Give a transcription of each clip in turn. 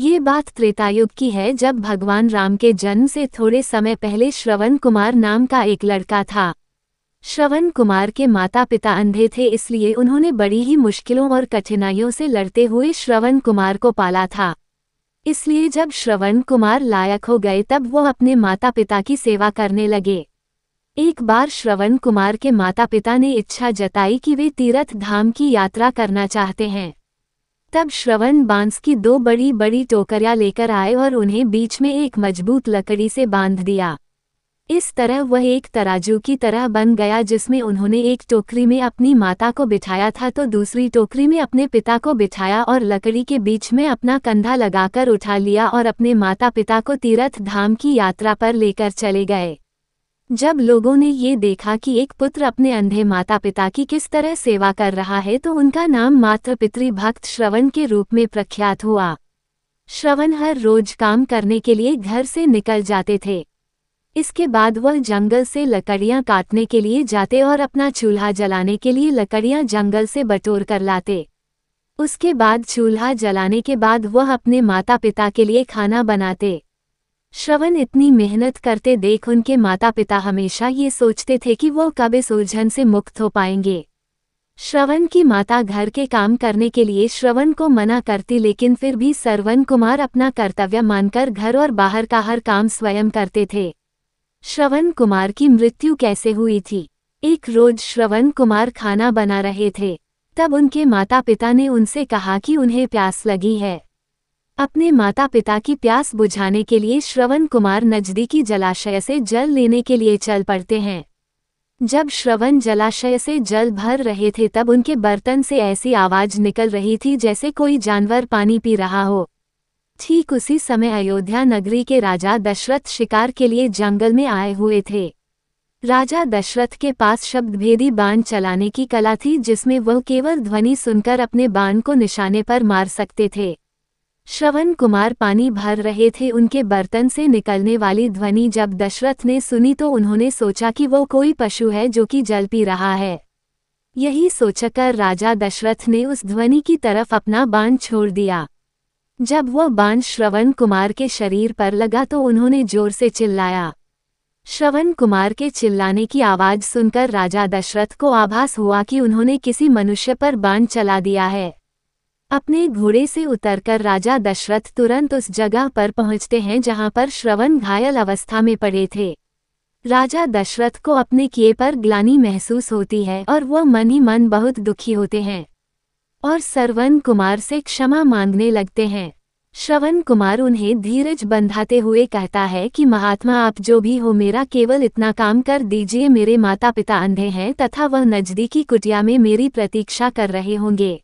ये बात त्रेतायुग की है, जब भगवान राम के जन्म से थोड़े समय पहले श्रवण कुमार नाम का एक लड़का था। श्रवण कुमार के माता पिता अंधे थे, इसलिए उन्होंने बड़ी ही मुश्किलों और कठिनाइयों से लड़ते हुए श्रवण कुमार को पाला था। इसलिए जब श्रवण कुमार लायक हो गए तब वो अपने माता पिता की सेवा करने लगे। एक बार श्रवण कुमार के माता पिता ने इच्छा जताई कि वे तीर्थ धाम की यात्रा करना चाहते हैं। तब श्रवण बांस की 2 बड़ी बड़ी टोकरियां लेकर आए और उन्हें बीच में एक मजबूत लकड़ी से बांध दिया। इस तरह वह एक तराजू की तरह बन गया, जिसमें उन्होंने एक टोकरी में अपनी माता को बिठाया था तो दूसरी टोकरी में अपने पिता को बिठाया और लकड़ी के बीच में अपना कंधा लगाकर उठा लिया और अपने माता पिता को तीर्थ धाम की यात्रा पर लेकर चले गए। जब लोगों ने ये देखा कि एक पुत्र अपने अंधे माता पिता की किस तरह सेवा कर रहा है तो उनका नाम मात्र पितृभक्त श्रवण के रूप में प्रख्यात हुआ। श्रवण हर रोज काम करने के लिए घर से निकल जाते थे। इसके बाद वह जंगल से लकड़ियां काटने के लिए जाते और अपना चूल्हा जलाने के लिए लकड़ियां जंगल से बटोर कर लाते। उसके बाद चूल्हा जलाने के बाद वह अपने माता पिता के लिए खाना बनाते। श्रवण इतनी मेहनत करते देख उनके माता पिता हमेशा ये सोचते थे कि वो कब इस उलझन से मुक्त हो पाएंगे। श्रवण की माता घर के काम करने के लिए श्रवण को मना करती, लेकिन फिर भी श्रवण कुमार अपना कर्तव्य मानकर घर और बाहर का हर काम स्वयं करते थे। श्रवण कुमार की मृत्यु कैसे हुई थी? एक रोज श्रवण कुमार खाना बना रहे थे, तब उनके माता पिता ने उनसे कहा कि उन्हें प्यास लगी है। अपने माता पिता की प्यास बुझाने के लिए श्रवण कुमार नजदीकी जलाशय से जल लेने के लिए चल पड़ते हैं। जब श्रवण जलाशय से जल भर रहे थे तब उनके बर्तन से ऐसी आवाज निकल रही थी जैसे कोई जानवर पानी पी रहा हो। ठीक उसी समय अयोध्या नगरी के राजा दशरथ शिकार के लिए जंगल में आए हुए थे। राजा दशरथ के पास शब्दभेदी बाण चलाने की कला थी, जिसमें वह केवल ध्वनि सुनकर अपने बाण को निशाने पर मार सकते थे। श्रवण कुमार पानी भर रहे थे। उनके बर्तन से निकलने वाली ध्वनि जब दशरथ ने सुनी तो उन्होंने सोचा कि वो कोई पशु है जो कि जल पी रहा है। यही सोचकर राजा दशरथ ने उस ध्वनि की तरफ अपना बाण छोड़ दिया। जब वह बाण श्रवण कुमार के शरीर पर लगा तो उन्होंने जोर से चिल्लाया। श्रवण कुमार के चिल्लाने की आवाज सुनकर राजा दशरथ को आभास हुआ कि उन्होंने किसी मनुष्य पर बाण चला दिया है। अपने घोड़े से उतरकर राजा दशरथ तुरंत उस जगह पर पहुंचते हैं जहां पर श्रवण घायल अवस्था में पड़े थे। राजा दशरथ को अपने किए पर ग्लानि महसूस होती है और वह मन ही मन बहुत दुखी होते हैं और श्रवण कुमार से क्षमा मांगने लगते हैं। श्रवण कुमार उन्हें धीरज बंधाते हुए कहता है कि महात्मा, आप जो भी हो, मेरा केवल इतना काम कर दीजिए। मेरे माता पिता अंधे हैं तथा वह नजदीकी कुटिया में मेरी प्रतीक्षा कर रहे होंगे।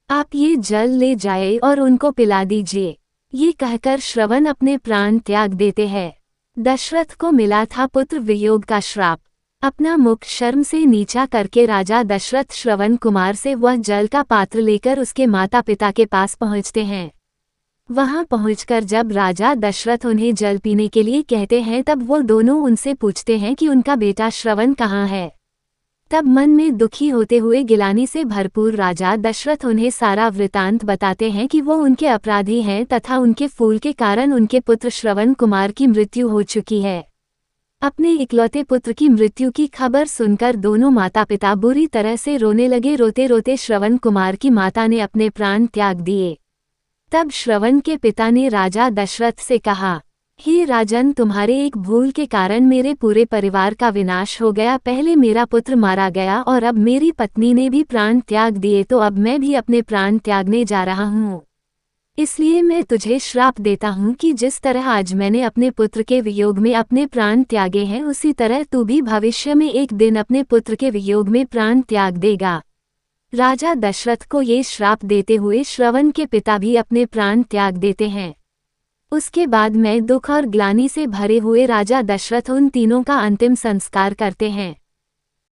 आप ये जल ले जाए और उनको पिला दीजिए। ये कहकर श्रवण अपने प्राण त्याग देते हैं। दशरथ को मिला था पुत्र वियोग का श्राप। अपना मुख शर्म से नीचा करके राजा दशरथ श्रवण कुमार से वह जल का पात्र लेकर उसके माता पिता के पास पहुंचते हैं। वहां पहुंचकर जब राजा दशरथ उन्हें जल पीने के लिए कहते हैं तब वो दोनों उनसे पूछते हैं कि उनका बेटा श्रवण कहाँ है। तब मन में दुखी होते हुए गिलानी से भरपूर राजा दशरथ उन्हें सारा वृतांत बताते हैं कि वो उनके अपराधी हैं तथा उनके फूल के कारण उनके पुत्र श्रवण कुमार की मृत्यु हो चुकी है। अपने इकलौते पुत्र की मृत्यु की खबर सुनकर दोनों माता पिता बुरी तरह से रोने लगे। रोते रोते श्रवण कुमार की माता ने अपने प्राण त्याग दिए। तब श्रवण के पिता ने राजा दशरथ से कहा, हे राजन, तुम्हारे एक भूल के कारण मेरे पूरे परिवार का विनाश हो गया। पहले मेरा पुत्र मारा गया और अब मेरी पत्नी ने भी प्राण त्याग दिए, तो अब मैं भी अपने प्राण त्यागने जा रहा हूँ। इसलिए मैं तुझे श्राप देता हूँ कि जिस तरह आज मैंने अपने पुत्र के वियोग में अपने प्राण त्यागे हैं, उसी तरह तू भी भविष्य में एक दिन अपने पुत्र के वियोग में प्राण त्याग देगा। राजा दशरथ को ये श्राप देते हुए श्रवण के पिता भी अपने प्राण त्याग देते हैं। उसके बाद मैं दुख और ग्लानि से भरे हुए राजा दशरथ उन तीनों का अंतिम संस्कार करते हैं।